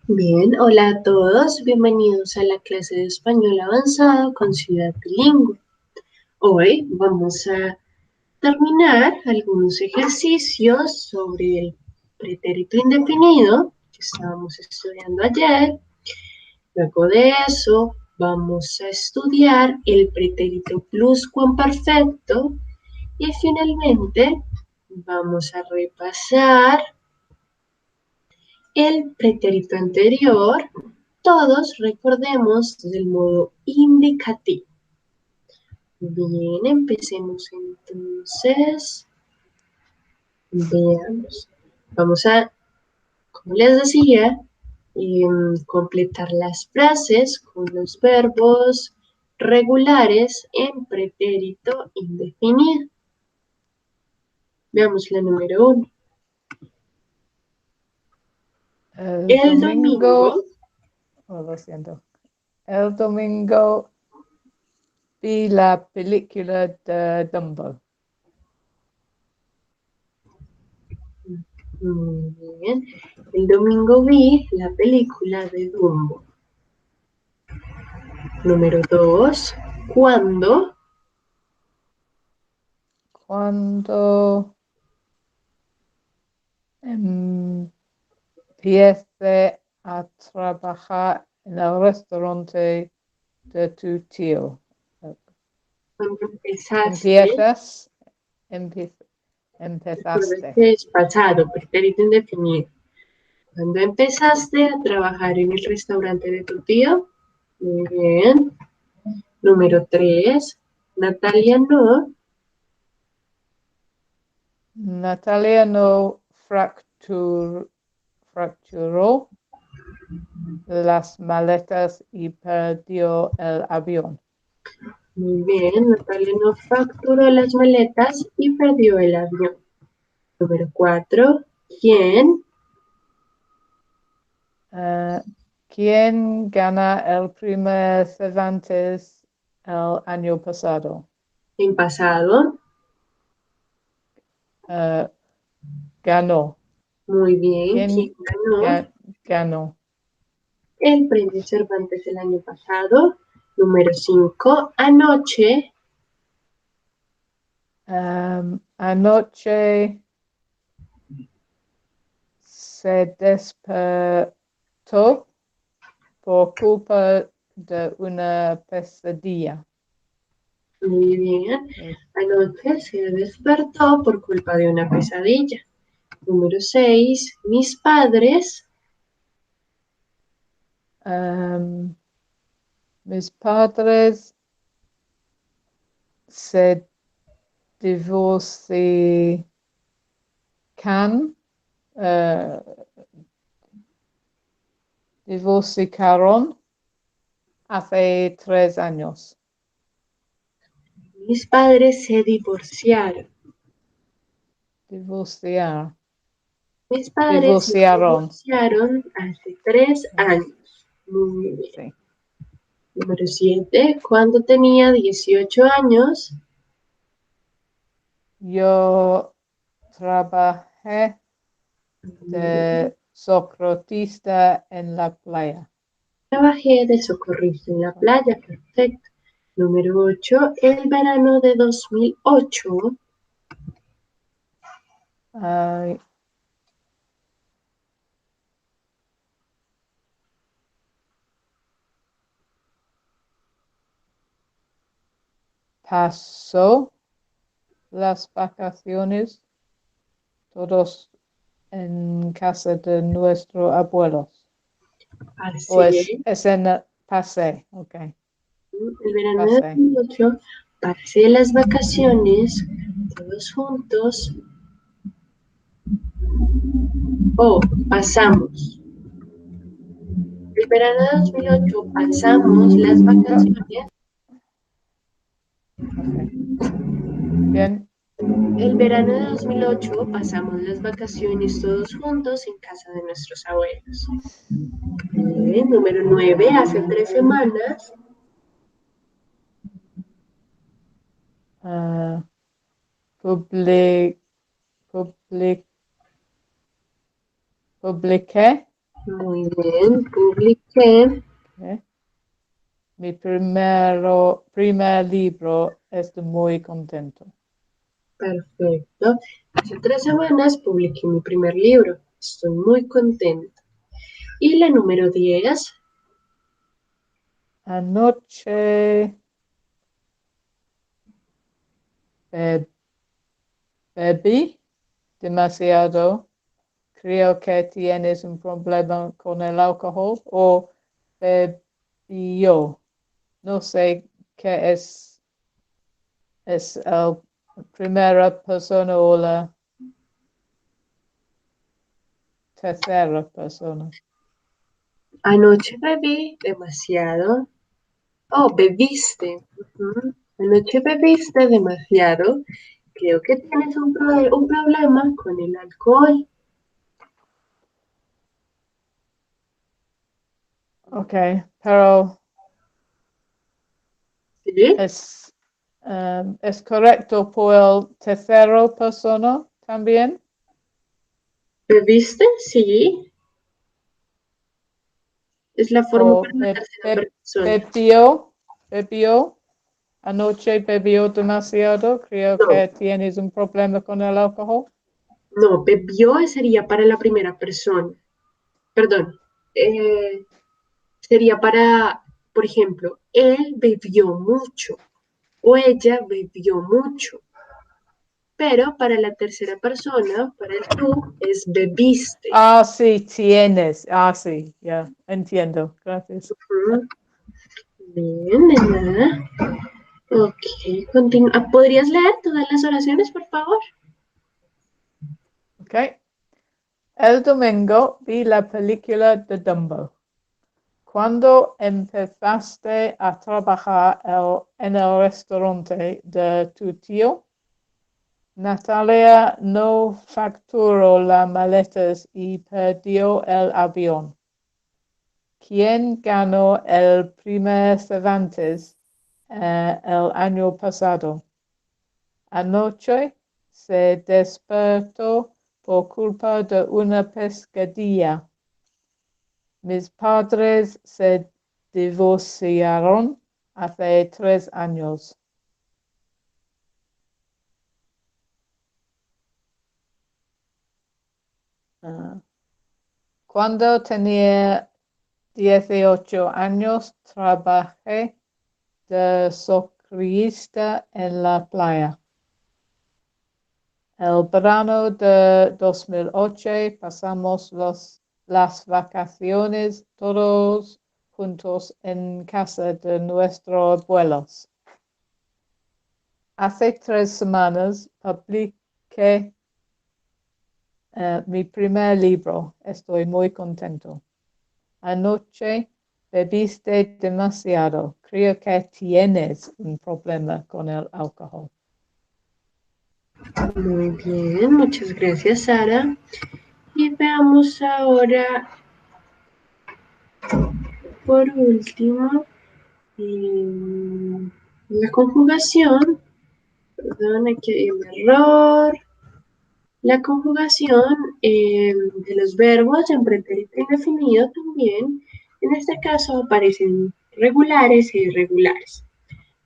Bien, hola a todos, bienvenidos a la clase de español avanzado con Ciudad Bilingüe. Hoy vamos a terminar algunos ejercicios sobre el pretérito indefinido que estábamos estudiando ayer. Luego de eso vamos a estudiar el pretérito pluscuamperfecto y finalmente vamos a repasar el pretérito anterior. Todos recordemos del modo indicativo. Bien, empecemos entonces. Veamos. Vamos a, como les decía, completar las frases con los verbos regulares en pretérito indefinido. Veamos la número uno. El El domingo. lo siento. El domingo vi la película de Dumbo. Muy bien. El domingo vi la película de Dumbo. Número 2. ¿Cuándo? Cuando empiece a trabajar en el restaurante de tu tío. Cuando empezaste. Empiezas, Recuerda empezaste. que es pasado, pretérito indefinido. ¿Cuándo empezaste a trabajar en el restaurante de tu tío? Muy bien. Número 3. Natalia no. Natalia no fracturó las maletas y perdió el avión. Muy bien. Natalia no facturó las maletas y perdió el avión. Número 4. ¿Quién? ¿Quién gana el primer Cervantes el año pasado? En pasado. Uh, ganó. Muy bien. ¿Quién ¿Quién ganó? ganó? El premio Cervantes el año pasado. Número 5. Anoche. Anoche se despertó por culpa de una pesadilla. Muy bien. Anoche se despertó por culpa de una pesadilla. Número 6. Mis padres. Mis padres se divorciaron, uh, divorciaron hace 3 años. Mis padres se divorciaron. Divorciar. Mis padres se Divorciaron. divorciaron hace 3 años. Muy bien. Sí. Número 7. Cuando tenía 18 años. Yo trabajé de socorrista en la playa. Trabajé de socorrista en la playa. Perfecto. Número 8. El verano de 2008. Uh, pasó las vacaciones todos en casa de nuestros abuelos. O Pasé. es en el pasé, ok, El verano de pasé. 2008. Pasé las vacaciones todos juntos. Oh, pasamos. El verano de 2008 pasamos las Oh, vacaciones. ok, bien. El verano de 2008 pasamos las vacaciones todos juntos en casa de nuestros abuelos. Número 9. Hace 3 semanas. Uh, public, public, publiqué Muy bien, publiqué. Okay. Mi primer libro, estoy muy contento. Perfecto. Hace 3 semanas publiqué mi primer libro. Estoy muy contenta. Y la número 10. Anoche bebí demasiado. Creo que tienes un problema con el alcohol o bebió. No sé qué es la primera persona o la tercera persona. Anoche bebí demasiado. Oh, bebiste. Ujú. Anoche bebiste demasiado. Creo que tienes un problema con el alcohol. Ok, pero ¿Sí? es correcto por el tercero persona también. ¿Bebiste? Sí. Es la forma O para la tercera persona. bebió. Anoche bebió demasiado. Creo No, que tienes un problema con el alcohol. no, bebió sería para la primera persona. Perdón. eh, Sería para, por ejemplo, él bebió mucho o ella bebió mucho. Pero para la tercera persona, para el tú, es bebiste. Ah, sí, tienes. Ah, sí, ya, entiendo. Gracias. Ujú. Bien, de nada. Ok, continúa. ¿Podrías leer todas las oraciones, por favor? Ok. El domingo vi la película de Dumbo. ¿Cuándo empezaste a trabajar en el restaurante de tu tío? Natalia no facturó las maletas y perdió el avión. ¿Quién ganó el primer Cervantes el año pasado? Anoche se despertó por culpa de una pescadilla. Mis padres se divorciaron hace 3 años. Ah, Cuando tenía 18 años, trabajé de socorrista en la playa. El verano de 2008 pasamos las vacaciones todos juntos en casa de nuestros abuelos. Hace 3 semanas publiqué mi primer libro. Estoy muy contento. Anoche bebiste demasiado. Creo que tienes un problema con el alcohol. Muy bien, muchas gracias, Sara. Y veamos ahora, por último, la conjugación. Perdón, aquí hay un error. La conjugación de los verbos en pretérito indefinido también, en este caso aparecen regulares e irregulares.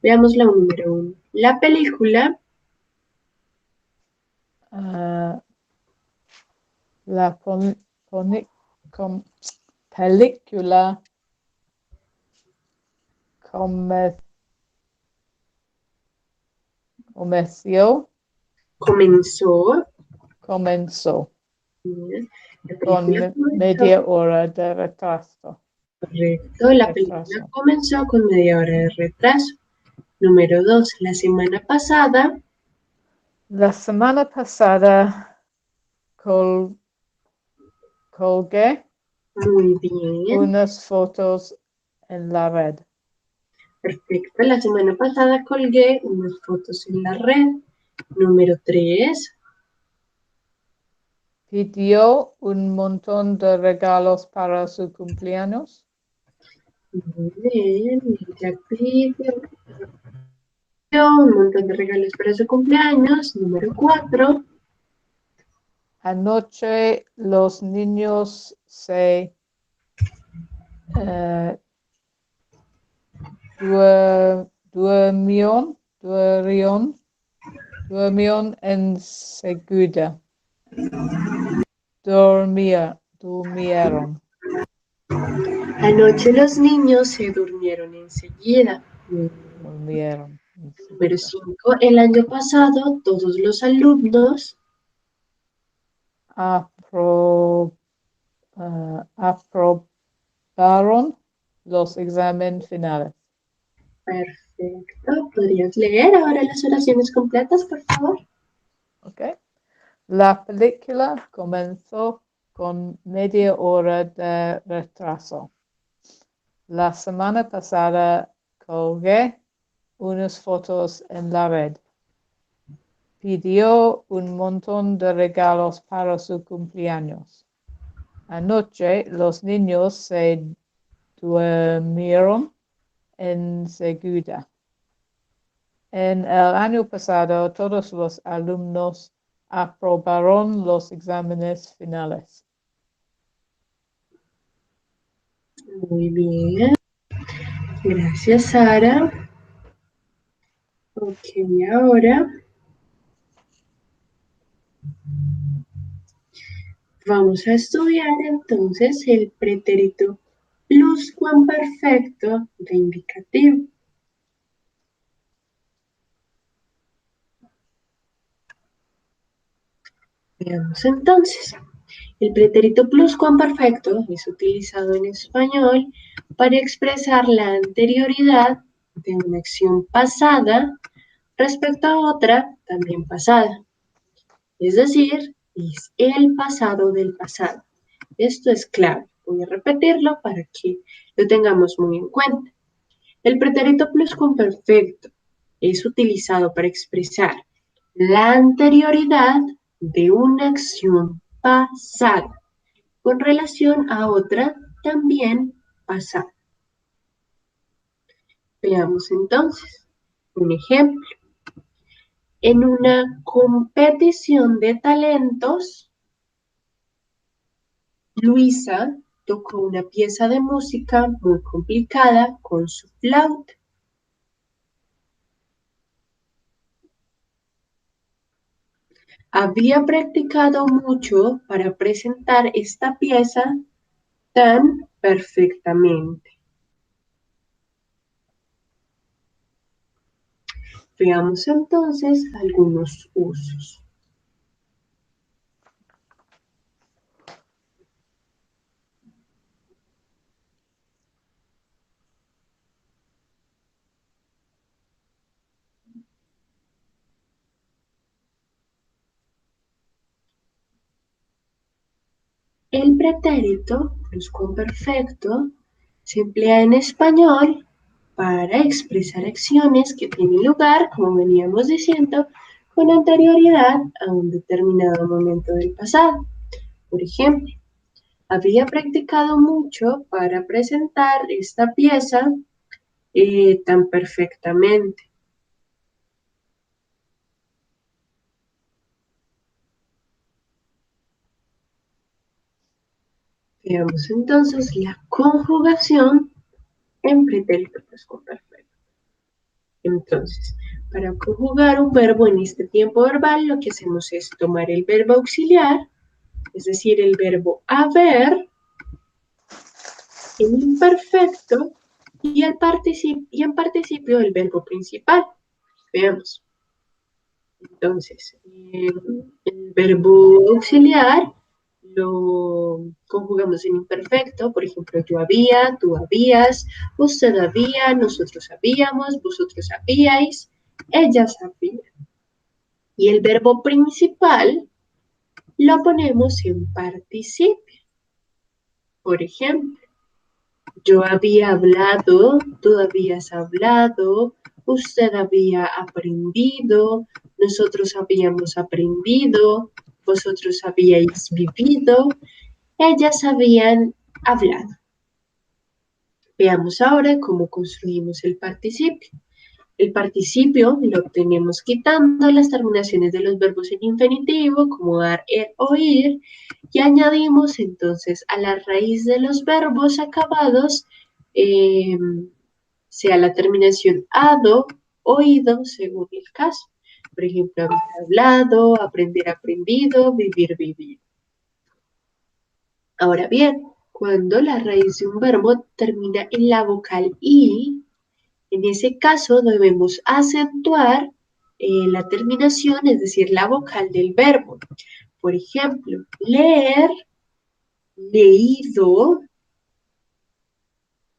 Veamos la número 1. La película Ah, la com- película come- comerció, comenzó, comenzó la película con comenzó, media hora de retraso. correcto, la película retraso. comenzó con media hora de retraso. Número 2. La semana pasada, La semana pasada col- colgué muy bien, unas fotos en la red. perfecto. La semana pasada colgué unas fotos en la red. Número 3. Pidió un montón de regalos para su cumpleaños. Muy bien, ya pidió un montón de regalos para su cumpleaños. Número 4. Anoche los niños se Durmión, enseguida. Durmieron. Anoche los niños se durmieron enseguida. Durmieron Número enseguida. 5. El año pasado todos los alumnos Aprobaron los exámenes finales. Perfecto. ¿Podrías leer ahora las oraciones completas, por favor? Ok. La película comenzó con media hora de retraso. La semana pasada colgué unas fotos en la red. Pidió un montón de regalos para su cumpleaños. Anoche los niños se durmieron enseguida. En el año pasado, todos los alumnos aprobaron los exámenes finales. Muy bien. Gracias, Sara. Ok, ahora vamos a estudiar entonces el pretérito pluscuamperfecto de indicativo. Veamos entonces. El pretérito pluscuamperfecto es utilizado en español para expresar la anterioridad de una acción pasada respecto a otra también pasada. Es decir, es el pasado del pasado. Esto es clave. Voy a repetirlo para que lo tengamos muy en cuenta. El pretérito pluscuamperfecto es utilizado para expresar la anterioridad de una acción pasada con relación a otra también pasada. Veamos entonces un ejemplo. En una competición de talentos, Luisa tocó una pieza de música muy complicada con su flauta. Había practicado mucho para presentar esta pieza tan perfectamente. Veamos entonces algunos usos. El pretérito pluscuamperfecto se emplea en español para expresar acciones que tienen lugar, como veníamos diciendo, con anterioridad a un determinado momento del pasado. Por ejemplo, había practicado mucho para presentar esta pieza tan perfectamente. Veamos entonces la conjugación en pretérito pluscuamperfecto. Entonces, para conjugar un verbo en este tiempo verbal, lo que hacemos es tomar el verbo auxiliar, es decir, el verbo haber, en imperfecto y en participio el verbo principal. Veamos. Entonces, el verbo auxiliar lo conjugamos en imperfecto, por ejemplo, yo había, tú habías, usted había, nosotros sabíamos, vosotros sabíais, ella sabía. Y el verbo principal lo ponemos en participio. Por ejemplo, yo había hablado, tú habías hablado, usted había aprendido, nosotros habíamos aprendido, vosotros habíais vivido, ellas habían hablado. Veamos ahora cómo construimos el participio. El participio lo obtenemos quitando las terminaciones de los verbos en infinitivo, como dar, o ir, Y añadimos entonces a la raíz de los verbos acabados, sea la terminación ado, oído, según el caso. Por ejemplo, haber hablado, aprender aprendido, vivir vivido. Ahora bien, cuando la raíz de un verbo termina en la vocal I, en ese caso debemos acentuar la terminación, es decir, la vocal del verbo. Por ejemplo, leer, leído,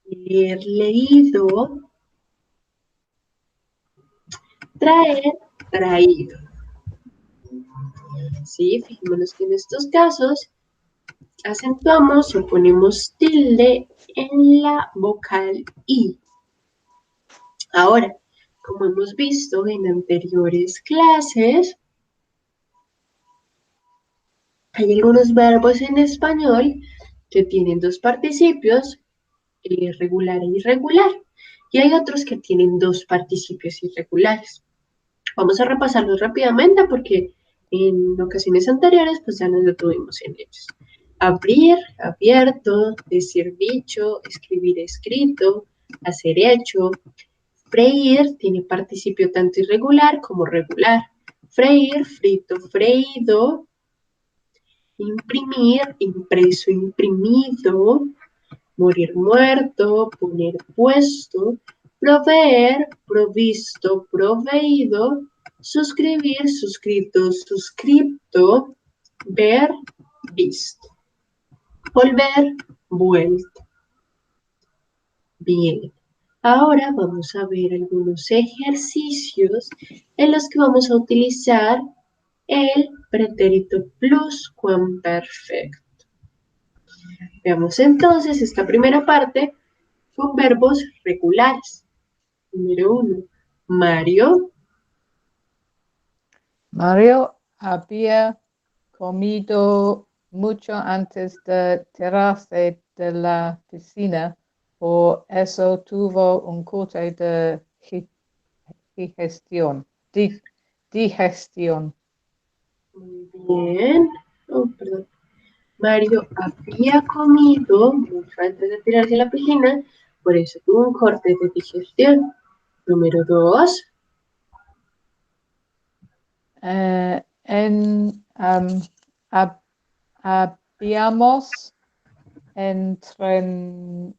leer, leído, traer, traído. ¿Sí? Fijémonos que en estos casos acentuamos o ponemos tilde en la vocal I. Ahora, como hemos visto en anteriores clases, hay algunos verbos en español que tienen dos participios, regular e irregular, y hay otros que tienen dos participios irregulares. Vamos a repasarlos rápidamente porque en ocasiones anteriores pues ya nos detuvimos en ellos. Abrir, abierto, decir dicho, escribir escrito, hacer hecho. Freír tiene participio tanto irregular como regular. Freír, frito, freído. Imprimir, impreso, imprimido. Morir muerto, poner puesto. Proveer, provisto, proveído. Suscribir, suscrito, suscripto. Ver, visto. Volver, vuelto. Bien. Ahora vamos a ver algunos ejercicios en los que vamos a utilizar el pretérito pluscuamperfecto. Veamos entonces esta primera parte con verbos regulares. Número 1. Mario. Mario había comido mucho antes de tirarse de la piscina, por eso tuvo un corte de digestión. Digestión. Muy bien. Oh, perdón. Mario había comido mucho antes de tirarse a la piscina, por eso tuvo un corte de digestión. Número 2. Habíamos entrenado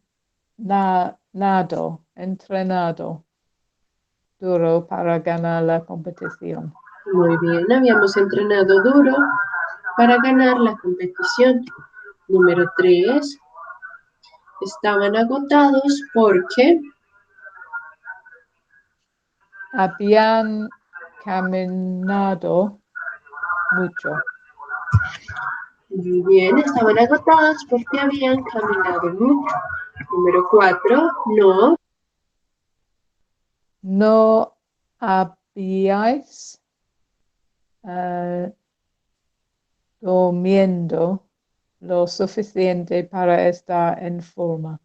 duro para ganar la competición. Muy bien, habíamos entrenado duro para ganar la competición. Número 3. Estaban agotados porque Habían caminado mucho. muy bien, estaban agotados porque habían caminado mucho. Número 4. No. No habíais durmiendo lo suficiente para estar en forma.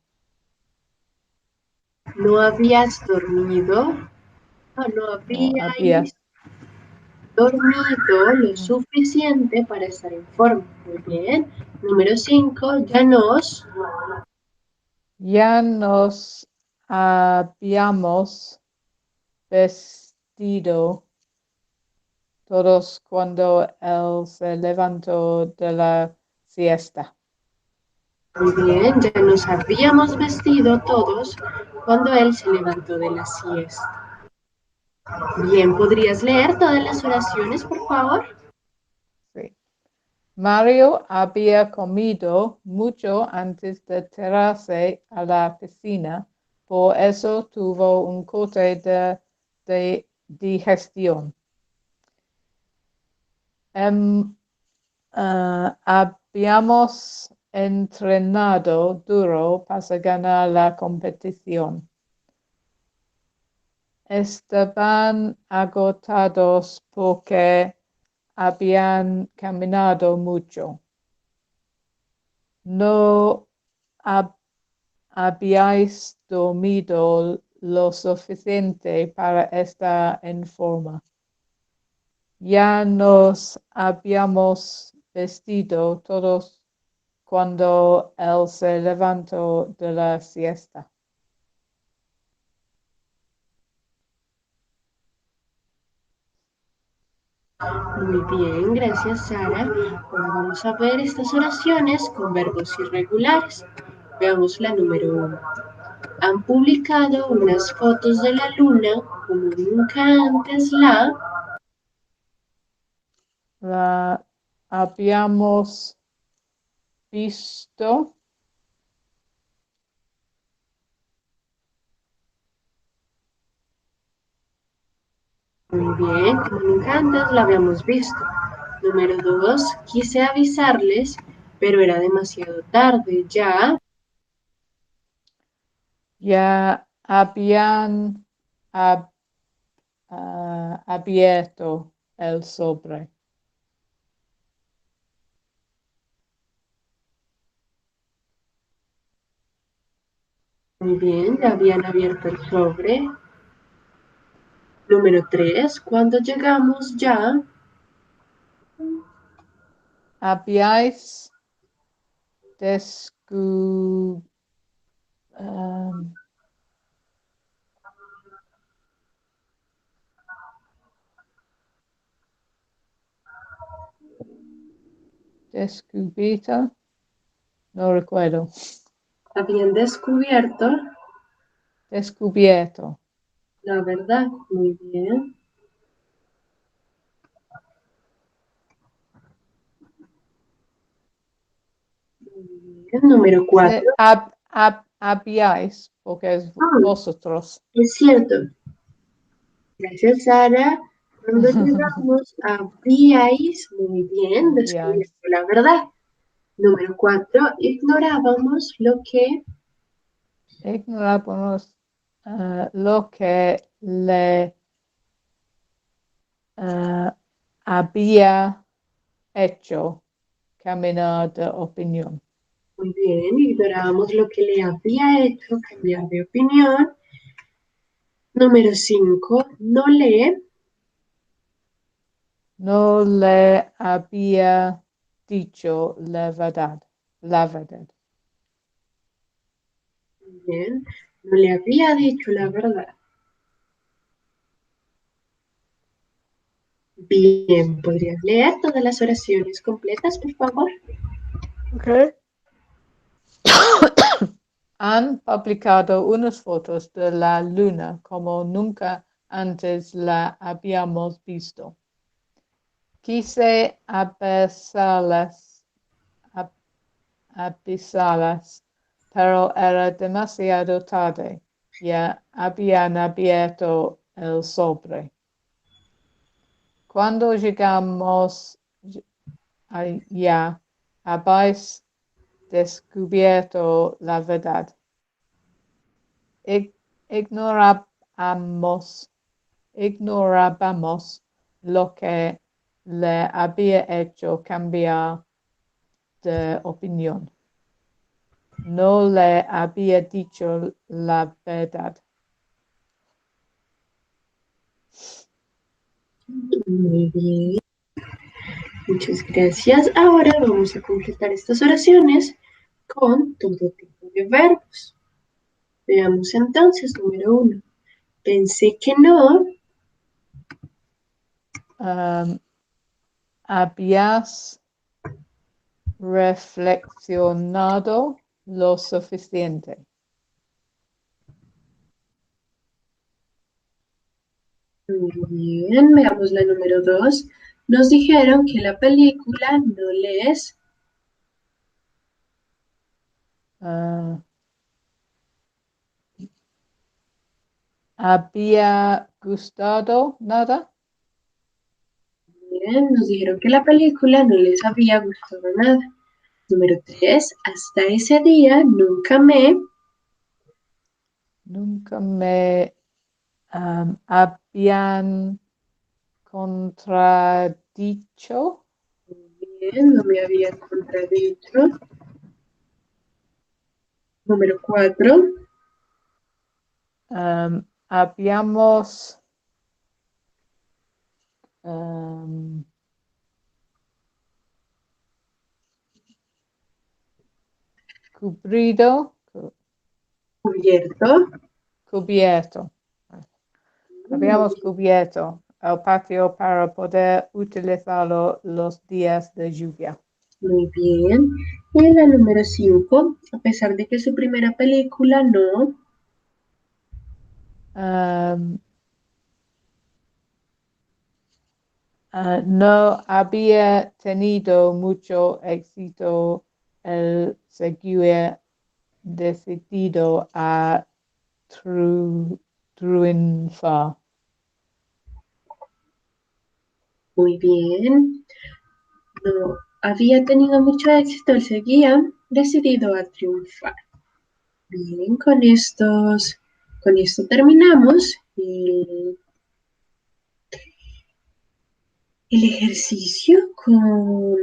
No habías dormido. No No había. habíais dormido lo suficiente para estar en forma. Muy bien. Número 5. Ya nos habíamos vestido todos cuando él se levantó de la siesta. Muy bien, ya nos habíamos vestido todos cuando él se levantó de la siesta. Bien, ¿podrías leer todas las oraciones, por favor? Sí. Mario había comido mucho antes de tirarse a la piscina, por eso tuvo un corte de digestión. Habíamos entrenado duro para ganar la competición. Estaban agotados porque habían caminado mucho. No habíais dormido lo suficiente para estar en forma. Ya nos habíamos vestido todos cuando él se levantó de la siesta. Muy bien, gracias Sara. Ahora vamos a ver estas oraciones con verbos irregulares. Veamos la número uno. Han publicado unas fotos de la luna como nunca antes la... La habíamos visto. Muy bien, como nunca antes la habíamos visto. Número dos, quise avisarles, pero era demasiado tarde. Ya habían abierto el sobre. Muy bien, ya habían abierto el sobre. Número tres, cuando llegamos ya... Habíais descu- um, descubierto. No recuerdo. Habían descubierto Descubierto. la verdad. Muy bien. El número cuatro. Habíais, porque es Ah, vosotros. es cierto. Gracias, Sara. Cuando llegamos a habíais, muy bien, Habíais. descubierto la verdad. Número cuatro, ignorábamos lo que... Ignorábamos lo que le había hecho cambiar de opinión. Muy bien, ignorábamos lo que le había hecho cambiar de opinión. Número cinco, no lee. No le había dicho la verdad. La verdad. Muy bien, no le había dicho la verdad. Bien, ¿podrías leer todas las oraciones completas, por favor? Okay. Han publicado unas fotos de la luna como nunca antes la habíamos visto. Quise avisarlas, pero era demasiado tarde. Ya habían abierto el sobre. Cuando llegamos allá, habéis descubierto la verdad. Ignorábamos, ignorábamos lo que le había hecho cambiar de opinión. No le había dicho la verdad. Muy bien, muchas gracias. Ahora vamos a completar estas oraciones con todo tipo de verbos. Veamos entonces, número uno. Pensé que no. Habías reflexionado lo suficiente. Muy bien, veamos la número dos. Nos dijeron que la película no les... Uh, había gustado nada. Bien, nos dijeron que la película no les había gustado nada. Número tres. Hasta ese día nunca me... Nunca me habían contradicho. Bien, no me había contradicho. Número cuatro. Habíamos um, cubrido, Cubierto. cubierto. Muy Habíamos cubierto el patio para poder utilizarlo los días de lluvia. Muy bien. Y la número 5, a pesar de que es su primera película, no. Um, no había tenido mucho éxito el seguir decidido a triunfar. Muy bien. No había tenido mucho éxito, él seguía decidido a triunfar. Bien, con esto terminamos el ejercicio con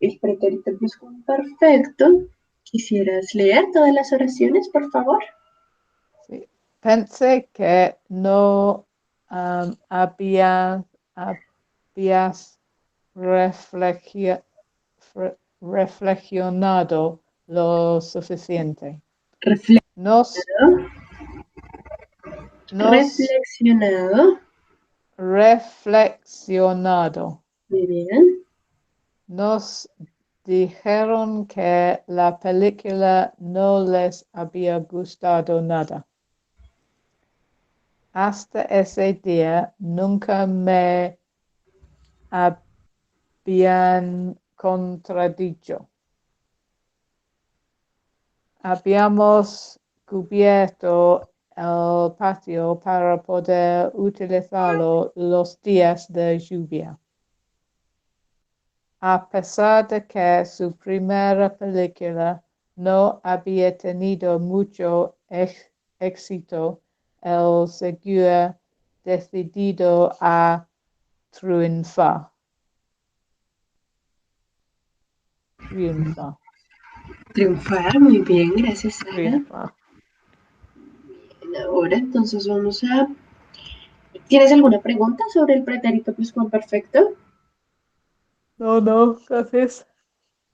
el pretérito perfecto. ¿Quisieras leer todas las oraciones, por favor? Sí. Pensé que no habías reflexionado lo suficiente. Nos, nos Reflexionado. reflexionado. Muy bien. Nos dijeron que la película no les había gustado nada. Hasta ese día nunca me habían contradicho. Habíamos cubierto el patio para poder utilizarlo los días de lluvia. A pesar de que su primera película no había tenido mucho éxito, él seguía decidido a triunfar. Triunfar. Triunfar, muy bien, gracias Sara. Triunfar. Ahora entonces vamos a... ¿Tienes alguna pregunta sobre el pretérito pluscuamperfecto? No, gracias.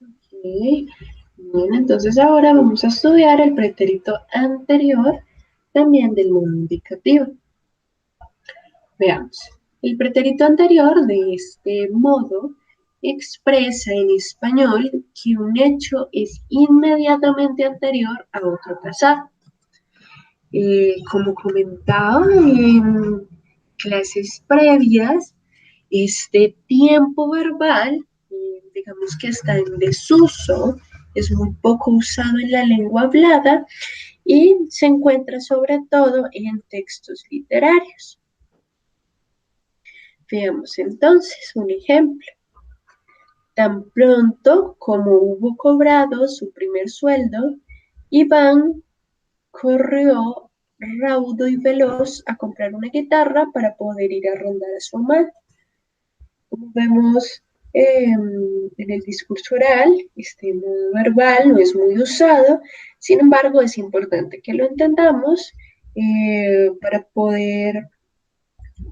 Ok. Bien, entonces ahora vamos a estudiar el pretérito anterior también del modo indicativo. Veamos. El pretérito anterior de este modo expresa en español que un hecho es inmediatamente anterior a otro pasado. Como comentaba en clases previas, este tiempo verbal, digamos que está en desuso, es muy poco usado en la lengua hablada y se encuentra sobre todo en textos literarios. Veamos entonces un ejemplo. Tan pronto como hubo cobrado su primer sueldo, Iván corrió raudo y veloz a comprar una guitarra para poder ir a rondar a su amante. Como vemos en el discurso oral, este modo verbal no es muy usado, sin embargo es importante que lo entendamos para poder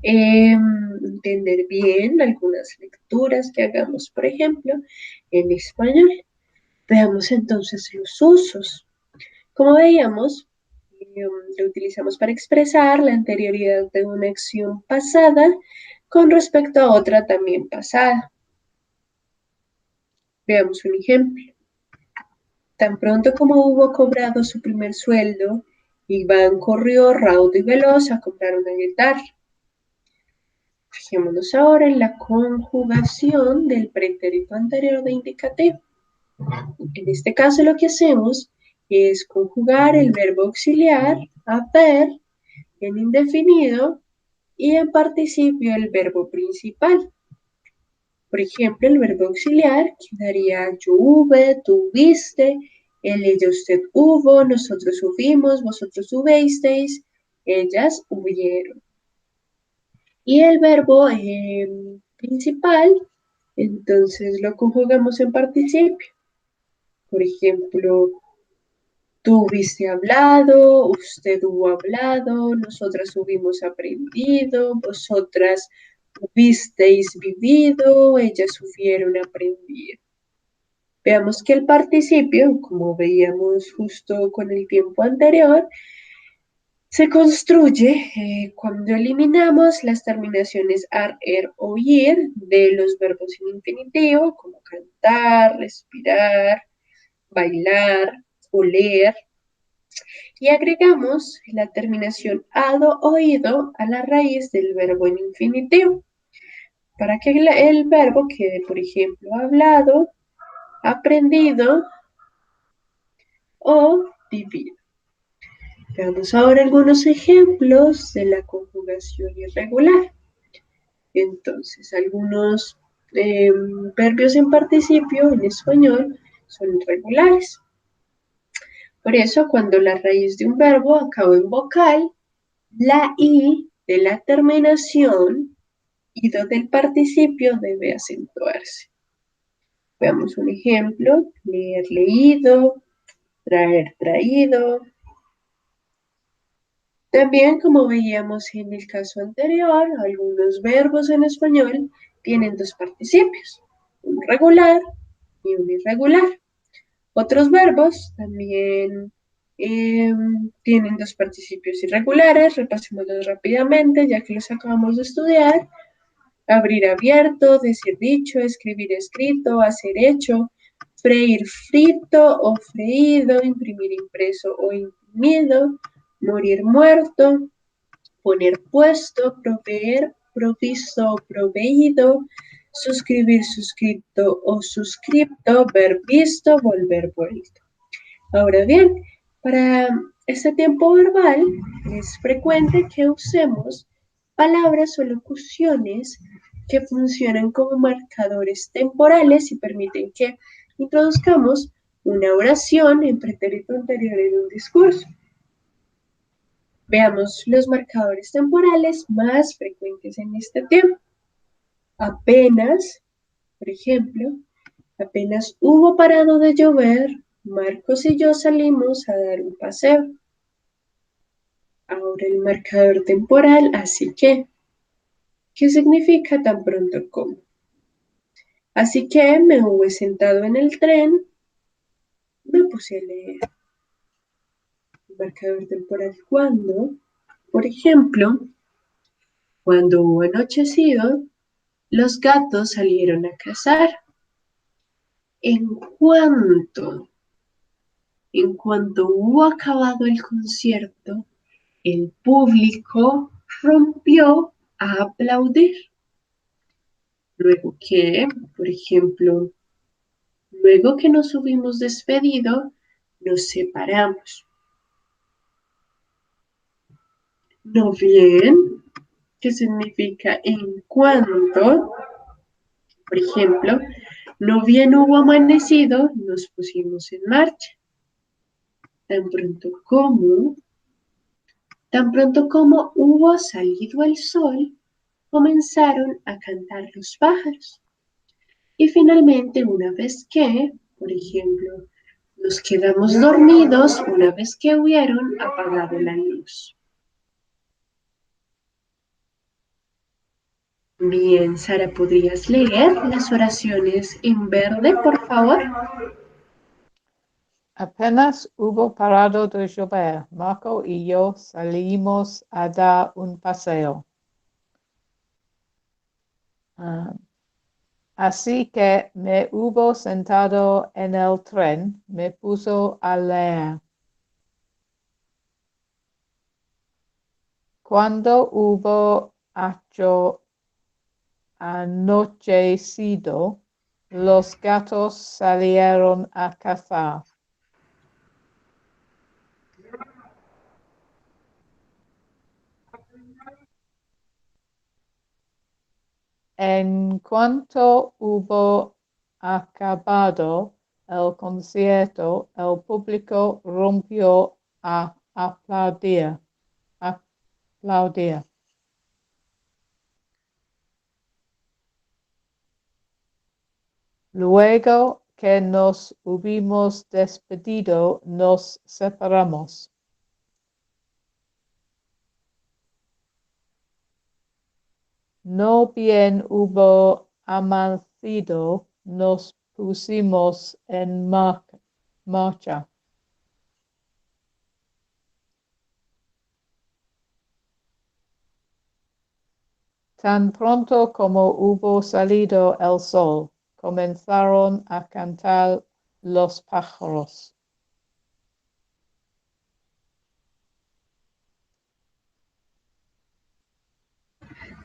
entender bien algunas lecturas que hagamos, por ejemplo, en español. Veamos entonces los usos. Como veíamos, lo utilizamos para expresar la anterioridad de una acción pasada con respecto a otra también pasada. Veamos un ejemplo. Tan pronto como hubo cobrado su primer sueldo, Iván corrió raudo y veloz a comprar una guitarra. Fijémonos ahora en la conjugación del pretérito anterior de indicativo. En este caso lo que hacemos es conjugar el verbo auxiliar haber en indefinido y en participio el verbo principal. Por ejemplo, el verbo auxiliar quedaría yo hube, tú hubiste, él, ella, usted hubo, nosotros hubimos, vosotros hubisteis, ellas hubieron. Y el verbo principal, entonces lo conjugamos en participio. Por ejemplo, tú hubiste hablado, usted hubo hablado, nosotras hubimos aprendido, vosotras hubisteis vivido, ellas hubieron aprendido. Veamos que el participio, como veíamos justo con el tiempo anterior, se construye cuando eliminamos las terminaciones ar, er o ir de los verbos en infinitivo, como cantar, respirar, bailar, oler, y agregamos la terminación ado o ido a la raíz del verbo en infinitivo, para que el verbo quede, por ejemplo, hablado, aprendido o vivido. Veamos ahora algunos ejemplos de la conjugación irregular. Entonces, algunos verbios en participio en español son irregulares. Por eso, cuando la raíz de un verbo acaba en vocal, la I de la terminación y do del participio debe acentuarse. Veamos un ejemplo: leer, leído, traer, traído. También, como veíamos en el caso anterior, algunos verbos en español tienen dos participios, un regular y un irregular. Otros verbos también tienen dos participios irregulares. Repasémoslos rápidamente, ya que los acabamos de estudiar. Abrir, abierto, decir dicho, escribir escrito, hacer hecho, freír frito o freído, imprimir impreso o imprimido, morir muerto, poner puesto, proveer, provisto o proveído, suscribir suscripto o suscripto, ver visto, volver vuelto. Ahora bien, para este tiempo verbal es frecuente que usemos palabras o locuciones que funcionan como marcadores temporales y permiten que introduzcamos una oración en pretérito anterior en un discurso. Veamos los marcadores temporales más frecuentes en este tiempo. Apenas, por ejemplo, apenas hubo parado de llover, Marcos y yo salimos a dar un paseo. Ahora el marcador temporal, así que, ¿qué significa tan pronto como? Así que me hube sentado en el tren, me puse a leer. El marcador temporal, ¿cuándo? Por ejemplo, cuando hubo anochecido, los gatos salieron a cazar. En cuanto, en cuanto hubo acabado el concierto, el público rompió a aplaudir. Luego que, por ejemplo, luego que nos hubimos despedido, nos separamos. No bien, ¿qué significa en cuanto? Por ejemplo, no bien hubo amanecido, nos pusimos en marcha. Tan pronto como, tan pronto como hubo salido el sol, comenzaron a cantar los pájaros. Y finalmente, una vez que, por ejemplo, nos quedamos dormidos, una vez que hubieron apagado la luz. Bien, Sara, ¿podrías leer las oraciones en verde, por favor? Apenas hubo parado de llover, Marco y yo salimos a dar un paseo. Así que me hubo sentado en el tren, me puso a leer. Cuando hubo anochecido, los gatos salieron a cazar. En cuanto hubo acabado el concierto, el público rompió a aplaudir. Luego que nos hubimos despedido, nos separamos. No bien hubo amanecido, nos pusimos en marcha. Tan pronto como hubo salido el sol, comenzaron a cantar los pájaros.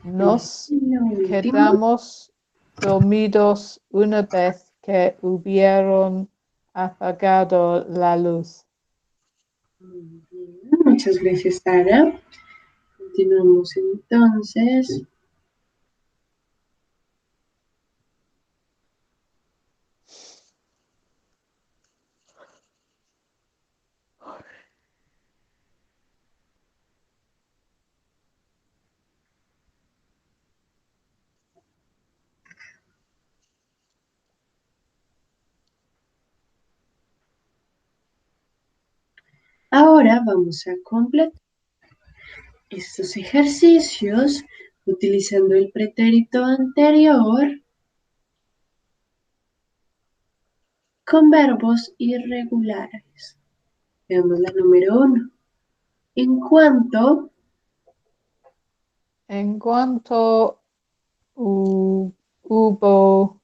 Nos Lo último. quedamos dormidos una vez que hubieron apagado la luz. Muy bien, muchas gracias, Sara. Continuamos entonces. Ahora vamos a completar estos ejercicios utilizando el pretérito anterior con verbos irregulares. Veamos la número 1. En cuanto Hubo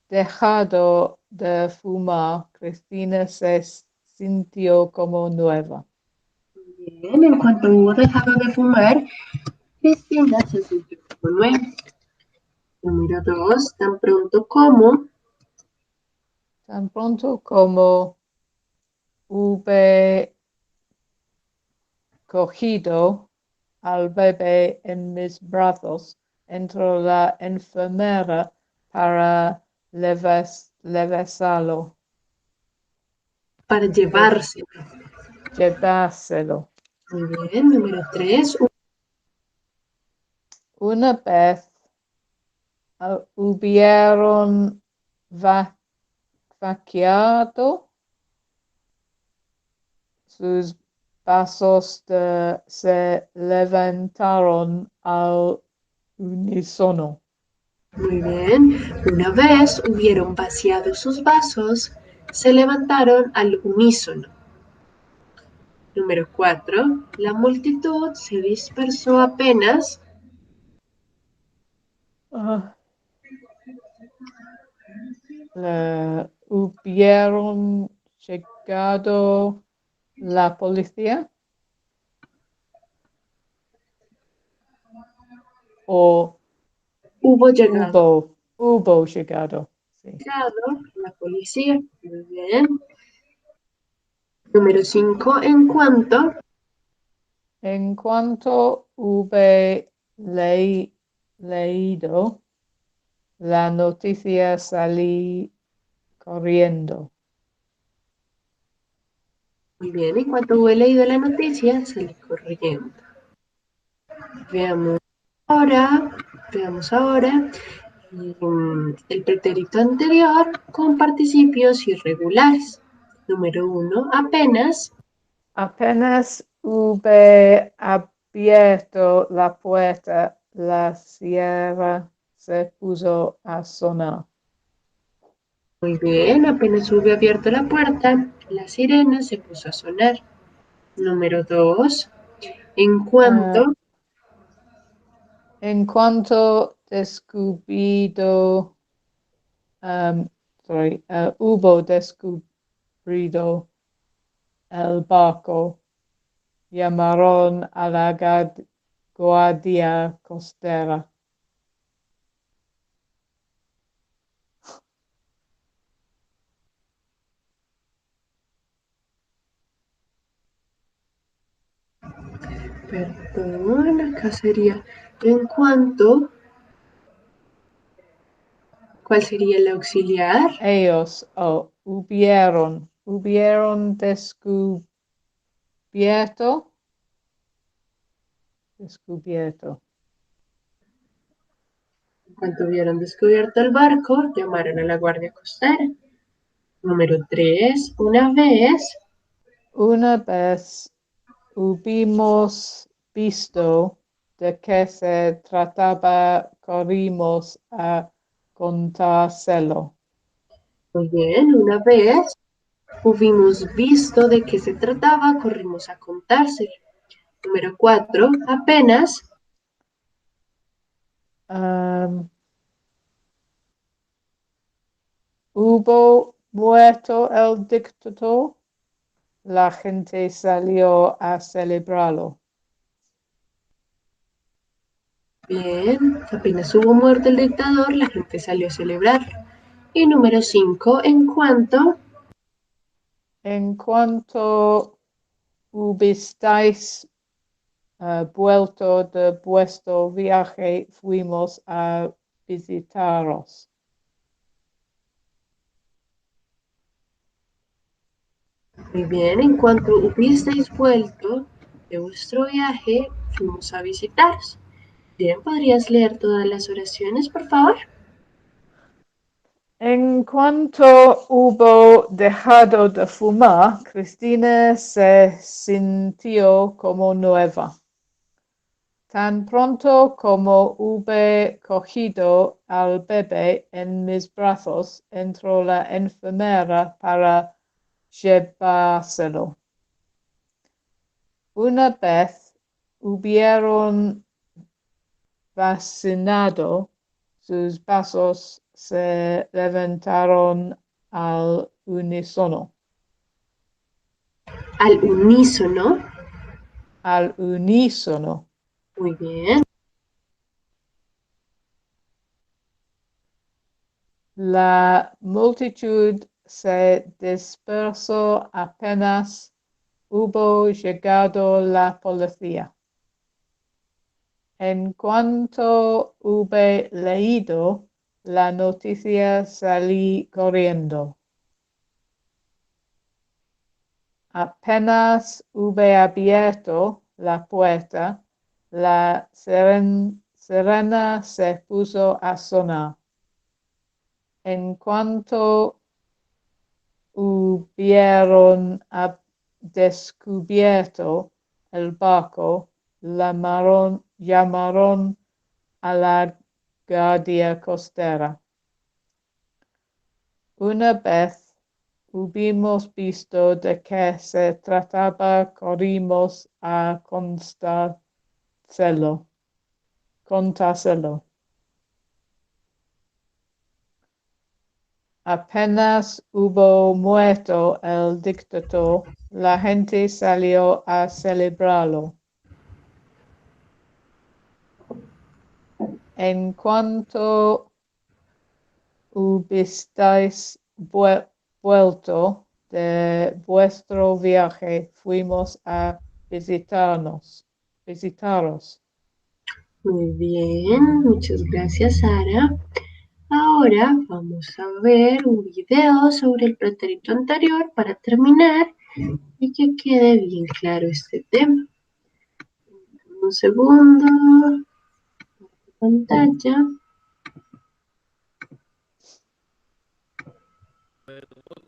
dejado de fumar, Cristina se sintió como nueva. bien, en cuanto hubo dejado de fumar, Cristina se sintió como nueva. Número 2. Tan pronto como hube cogido al bebé en mis brazos, entró la enfermera para llevárselo. para llevarse. Llevárselo. Muy bien, número 3. Una vez hubieron vaciado sus vasos se levantaron al unísono. Muy bien. Una vez hubieron vaciado sus vasos, se levantaron al unísono. Número 4. La multitud se dispersó apenas Hubieron llegado la policía o hubo llegado. hubo llegado. Sí. La policía. Muy bien. Número 5. En cuanto hube leído la noticia, salí corriendo. Muy bien. En cuanto hubo leído la noticia, salí corriendo. Veamos ahora el pretérito anterior con participios irregulares. Número 1. Apenas. Apenas hube abierto la puerta, la sierra se puso a sonar. Muy bien, apenas hube abierto la puerta, la sirena se puso a sonar. Número 2. En cuanto En cuanto hubo descubrido el barco, llamaron a la guardia costera. perdón, acá sería en cuanto. ¿Cuál sería el auxiliar? Ellos hubieron descubierto. En cuanto hubieron descubierto el barco, llamaron a la guardia costera. Número 3. Una vez hubimos visto de qué se trataba, corrimos a contárselo. Muy bien, una vez hubimos visto de qué se trataba, corrimos a contárselo. Número 4, apenas. Hubo muerto el dictador, la gente salió a celebrarlo. Bien, apenas hubo muerto el dictador, la gente salió a celebrarlo. Y número 5, en cuanto. En cuanto hubisteis vuelto de vuestro viaje, fuimos a visitaros. Muy bien, en cuanto hubisteis vuelto de vuestro viaje, fuimos a visitaros. Bien, ¿podrías leer todas las oraciones, por favor? En cuanto hubo dejado de fumar, Cristina se sintió como nueva. Tan pronto como hube cogido al bebé en mis brazos, entró la enfermera para llevárselo. Una vez hubieron vacinado, sus pasos se levantaron al unísono. Al unísono. Al unísono. Muy bien. La multitud se dispersó apenas hubo llegado la policía. En cuanto hube leído la noticia, salí corriendo. Apenas hube abierto la puerta, la sirena se puso a sonar. En cuanto hubieron descubierto el barco, llamaron a la guardia costera. Una vez hubimos visto de qué se trataba, corrimos a contárselo. Apenas hubo muerto el dictador, la gente salió a celebrarlo. En cuanto hubisteis vuelto de vuestro viaje, fuimos a visitaros. Muy bien, muchas gracias, Sara. Ahora vamos a ver un video sobre el pretérito anterior para terminar y que quede bien claro este tema. Un segundo. Pantalla.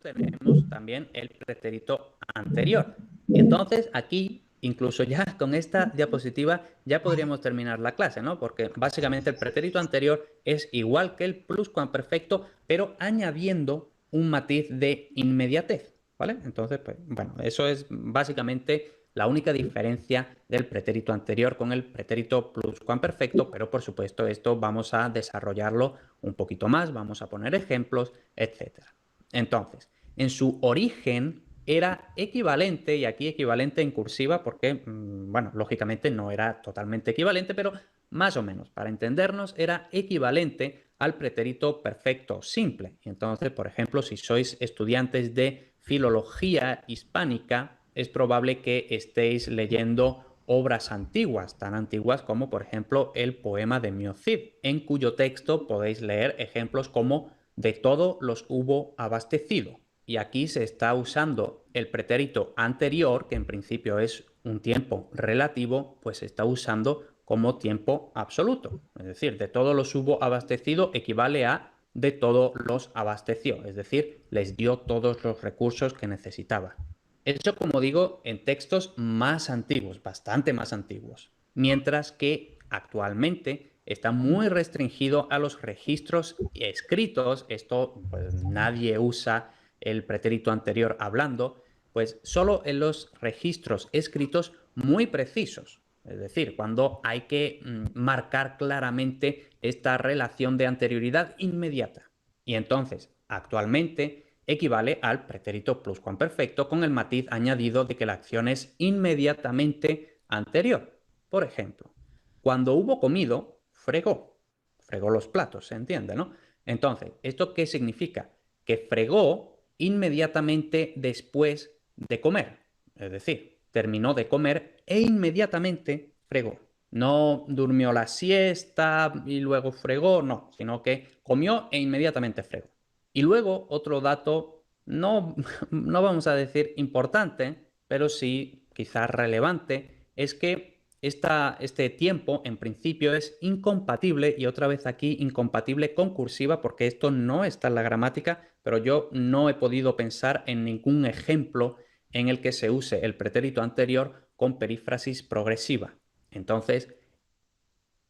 Tenemos también el pretérito anterior. Entonces, aquí, incluso ya con esta diapositiva, ya podríamos terminar la clase, ¿no? Porque básicamente el pretérito anterior es igual que el pluscuamperfecto, pero añadiendo un matiz de inmediatez, ¿vale? Entonces, pues, bueno, eso es básicamente la única diferencia del pretérito anterior con el pretérito pluscuamperfecto, pero por supuesto esto vamos a desarrollarlo un poquito más, vamos a poner ejemplos, etcétera. Entonces, en su origen era equivalente, y aquí equivalente en cursiva porque, bueno, lógicamente no era totalmente equivalente, pero más o menos, para entendernos, era equivalente al pretérito perfecto simple. Y entonces, por ejemplo, si sois estudiantes de filología hispánica, es probable que estéis leyendo obras antiguas, tan antiguas como, por ejemplo, el poema de Mio Cid, en cuyo texto podéis leer ejemplos como de todo los hubo abastecido. Y aquí se está usando el pretérito anterior, que en principio es un tiempo relativo, pues se está usando como tiempo absoluto. Es decir, de todos los hubo abastecido equivale a de todos los abasteció, es decir, les dio todos los recursos que necesitaba. Eso, como digo, en textos más antiguos, bastante más antiguos. Mientras que actualmente está muy restringido a los registros escritos. Esto, pues nadie usa el pretérito anterior hablando, pues solo en los registros escritos muy precisos. Es decir, cuando hay que marcar claramente esta relación de anterioridad inmediata. Y entonces, actualmente, equivale al pretérito pluscuamperfecto con el matiz añadido de que la acción es inmediatamente anterior. Por ejemplo, cuando hubo comido, fregó. Fregó los platos, ¿se entiende, no? Entonces, ¿esto qué significa? Que fregó inmediatamente después de comer. Es decir, terminó de comer e inmediatamente fregó. No durmió la siesta y luego fregó, no, sino que comió e inmediatamente fregó. Y luego otro dato, no, no vamos a decir importante, pero sí quizás relevante, es que este tiempo en principio es incompatible, y otra vez aquí incompatible con cursiva, porque esto no está en la gramática, pero yo no he podido pensar en ningún ejemplo en el que se use el pretérito anterior con perífrasis progresiva. Entonces,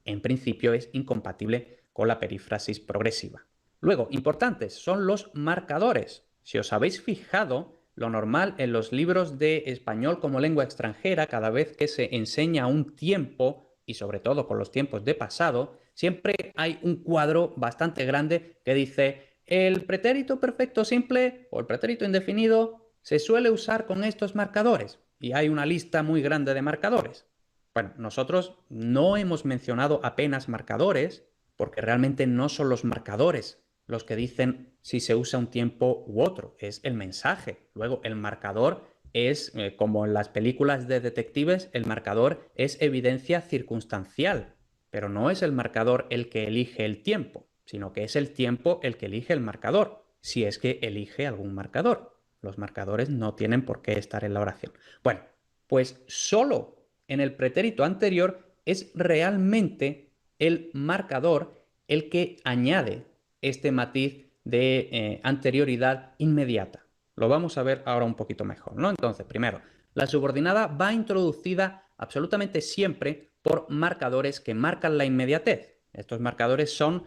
en principio es incompatible con la perífrasis progresiva. Luego, importantes son los marcadores. Si os habéis fijado, lo normal en los libros de español como lengua extranjera, cada vez que se enseña un tiempo, y sobre todo con los tiempos de pasado, siempre hay un cuadro bastante grande que dice: el pretérito perfecto simple o el pretérito indefinido se suele usar con estos marcadores. Y hay una lista muy grande de marcadores. Bueno, nosotros no hemos mencionado apenas marcadores, porque realmente no son los marcadores los que dicen si se usa un tiempo u otro, es el mensaje. Luego, el marcador es, como en las películas de detectives, el marcador es evidencia circunstancial, pero no es el marcador el que elige el tiempo, sino que es el tiempo el que elige el marcador, si es que elige algún marcador. Los marcadores no tienen por qué estar en la oración. Bueno, pues solo en el pretérito anterior es realmente el marcador el que añade este matiz de anterioridad inmediata. Lo vamos a ver ahora un poquito mejor, ¿no? Entonces, primero, la subordinada va introducida absolutamente siempre por marcadores que marcan la inmediatez. Estos marcadores son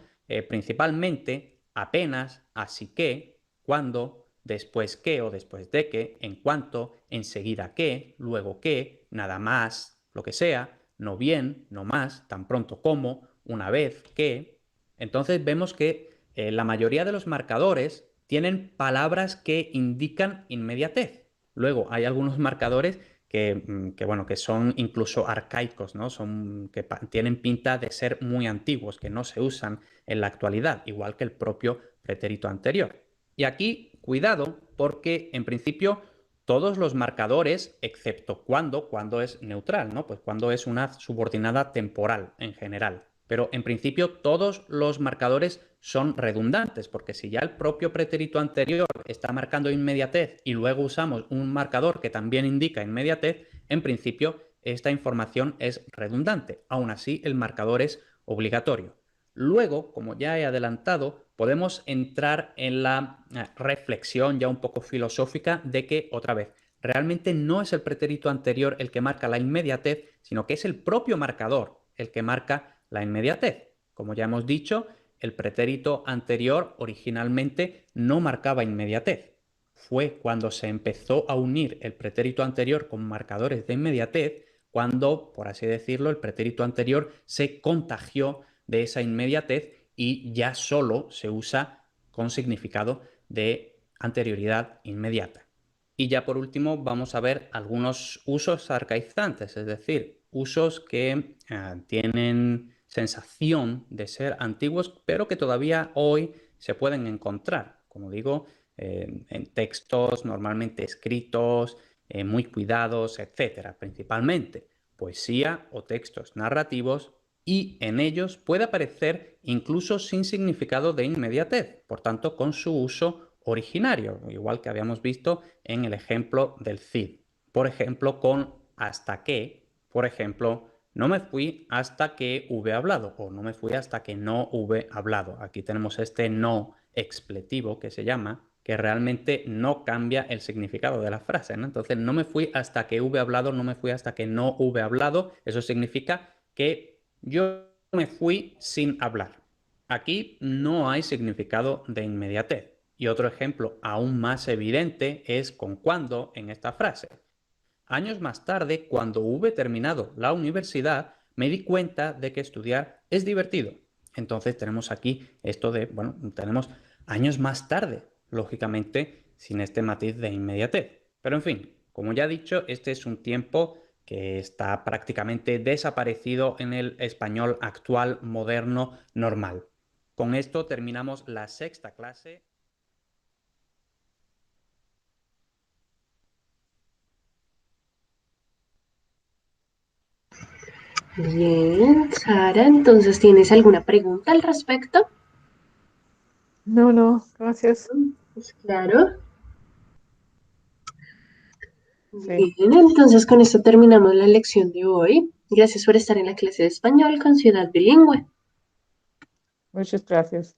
principalmente apenas, así que, cuando, después que o después de que, en cuanto, enseguida que, luego que, nada más, lo que sea, no bien, no más, tan pronto como, una vez que. Entonces vemos que la mayoría de los marcadores tienen palabras que indican inmediatez. Luego hay algunos marcadores bueno, que son incluso arcaicos, ¿no? Que tienen pinta de ser muy antiguos, que no se usan en la actualidad, igual que el propio pretérito anterior. Y aquí, cuidado, porque en principio todos los marcadores, excepto cuando es neutral, ¿no? Pues cuando es una subordinada temporal en general. Pero en principio todos los marcadores son redundantes, porque si ya el propio pretérito anterior está marcando inmediatez y luego usamos un marcador que también indica inmediatez, en principio esta información es redundante. Aún así, el marcador es obligatorio. Luego, como ya he adelantado, podemos entrar en la reflexión ya un poco filosófica de que, otra vez, realmente no es el pretérito anterior el que marca la inmediatez, sino que es el propio marcador el que marca la inmediatez. Como ya hemos dicho, el pretérito anterior originalmente no marcaba inmediatez. Fue cuando se empezó a unir el pretérito anterior con marcadores de inmediatez cuando, por así decirlo, el pretérito anterior se contagió de esa inmediatez y ya solo se usa con significado de anterioridad inmediata. Y ya por último vamos a ver algunos usos arcaizantes, es decir, usos que tienen sensación de ser antiguos, pero que todavía hoy se pueden encontrar, como digo, en textos normalmente escritos, muy cuidados, etcétera, principalmente poesía o textos narrativos, y en ellos puede aparecer incluso sin significado de inmediatez, por tanto con su uso originario, igual que habíamos visto en el ejemplo del Cid. Por ejemplo, con hasta que, por ejemplo, no me fui hasta que hube hablado, o no me fui hasta que no hube hablado. Aquí tenemos este no expletivo que se llama, que realmente no cambia el significado de la frase, ¿no? Entonces, no me fui hasta que hube hablado, no me fui hasta que no hube hablado. Eso significa que yo me fui sin hablar. Aquí no hay significado de inmediatez. Y otro ejemplo aún más evidente es con cuando en esta frase. Años más tarde, cuando hube terminado la universidad, me di cuenta de que estudiar es divertido. Entonces tenemos aquí esto de, bueno, tenemos años más tarde, lógicamente sin este matiz de inmediatez. Pero en fin, como ya he dicho, este es un tiempo que está prácticamente desaparecido en el español actual, moderno, normal. Con esto terminamos la sexta clase. Bien, Sara, entonces, ¿tienes alguna pregunta al respecto? No, no, gracias. Pues claro. Sí, Bien, entonces con esto terminamos la lección de hoy. Gracias por estar en la clase de español con Ciudad Bilingüe. muchas gracias.